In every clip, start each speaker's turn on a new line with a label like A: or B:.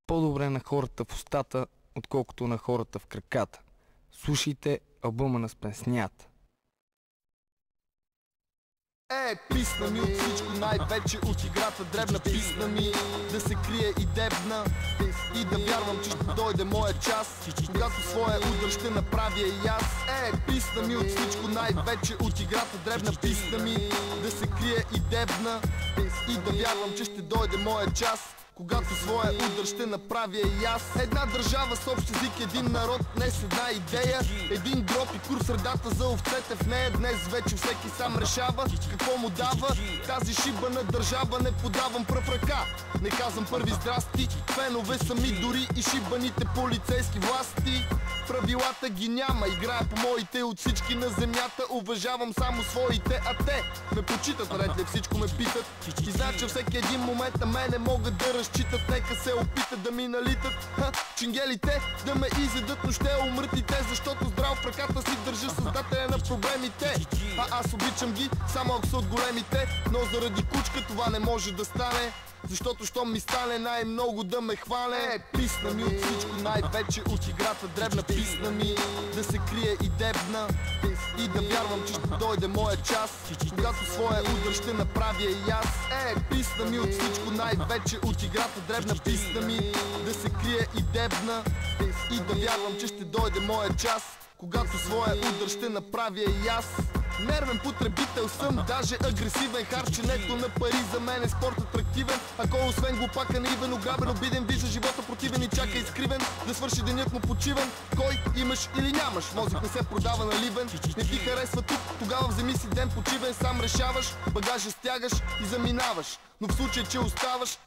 A: По-добре на хората в устата, отколкото на хората в краката. Слушайте албума на Спенснята.
B: Писна ми от всичко, най-вече от играта дребна. Писна ми да се крие и дебна и да вярвам, че ще дойде моя час, когато своя удар ще направя и аз. Писна ми от всичко, най-вече от играта дребна. Писна ми да се крие и дебна и да вярвам, че ще дойде моя час, когато своя удар ще направя и аз. Една държава с общ език, един народ, днес една идея, един гроб и кур в средата за овцете в нея. Днес вече всеки сам решава какво му дава. Тази шибана държава не подавам пръв ръка, не казвам първи здрасти. Фенове са ми дори и шибаните полицейски власти. Правилата ги няма, играя по моите, от всички на земята уважавам само своите, а те ме почитат, наред ли всичко ме питат и знаят, че всеки един момент на мене могат да разчитат. Нека се опитат да ми налитат чингелите, да ме изедат, но ще умрат и те, защото здраво в ръката си държа създателя на проблемите. Аз обичам ги, само ако са от големите, но заради кучка това не може да стане, защото щом ми стане най-много да ме хване. Писна ми от всичко, най-вече от играта дребна. Писна ми да се крие и дебна и да вярвам, че ще дойде моя час, когато своя удар ще направя и аз. Писна ми от всичко, най-вече от играта дребна. Писна ми да се крие и дебна и да вярвам, че ще дойде моя час, когато своя удар ще направя и аз. Нервен потребител съм, даже агресивен. Харченето на пари за мен е спорт атрактивен. Ако освен глупака наивен, ограбен, обиден, вижда живота противен и чака изкривен да свърши денят му почивен. Кой имаш или нямаш, мозък не се продава наливен. Не ти харесва тук, тогава вземи си ден почивен. Сам решаваш, багажа стягаш и заминаваш, но в случай, че оставаш,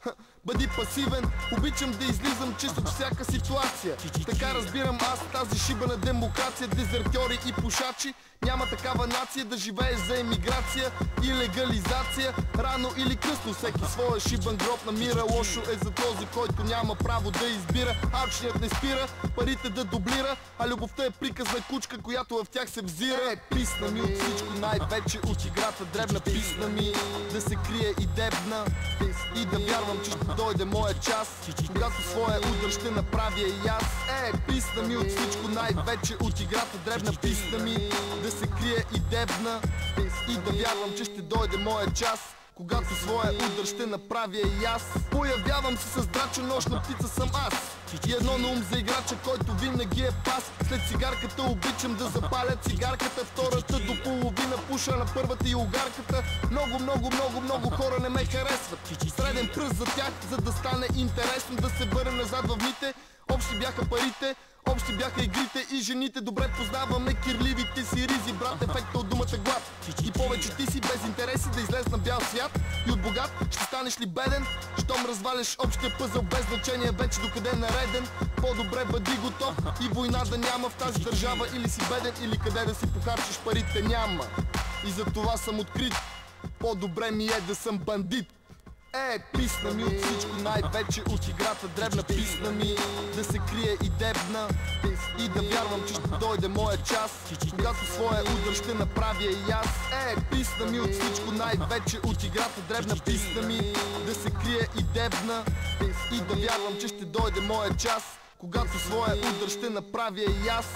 B: бъди пасивен. Обичам да излизам чисто от всяка ситуация, така разбирам аз тази шибана демокрация. Дезертьори и пушачи, няма такава нация да живееш за емиграция и легализация. Рано или късно всеки своя шибан гроб намира. Лошо е за този, който няма право да избира. Алчният не спира парите да дублира, а любовта е приказна кучка, която в тях се взира. Писна ми от всичко, най-вече от играта дребна. Писна ми да се крие и дебна и да вярвам, че ще дойде моя час, когато своя удар ще направя и аз. Писна ми от всичко, най-вече от играта дребна. Писна ми да се крие и дебна и да вярвам, че ще дойде моя час, когато своя удар ще направя и аз. Появявам се с драча, нощна птица съм аз и едно на ум за играча, който винаги е пас. След цигарката обичам да запаля цигарката, втората до половина пуша на първата и угарката. Много хора не ме харесват, среден пръст за тях, за да стане интересно. Да се върнем назад в дните, общи бяха парите, общи бяха игрите и жените. Добре познаваме кирливите си ризи, брат, ефекта от думата глад. И повече ти си без интереси да излез на бял свят и от богат ще станеш ли беден, щом разваляш общия пъзъл без значение вече докъде е нареден. По-добре бъди готов и война да няма в тази държава. Или си беден, или къде да си похарчиш парите няма. И за това съм открит, по-добре ми е да съм бандит. Писна ми от всичко, най-вече от играта дребна. Писна ми да се крие и дебна и да вярвам, че ще дойде моя час, когато своя удар ще направя и аз. Писна ми от всичко, най-вече от играта дребна. Писна ми да се крие и дебна и да вярвам, че ще дойде моя час, когато своя удар ще направя и аз.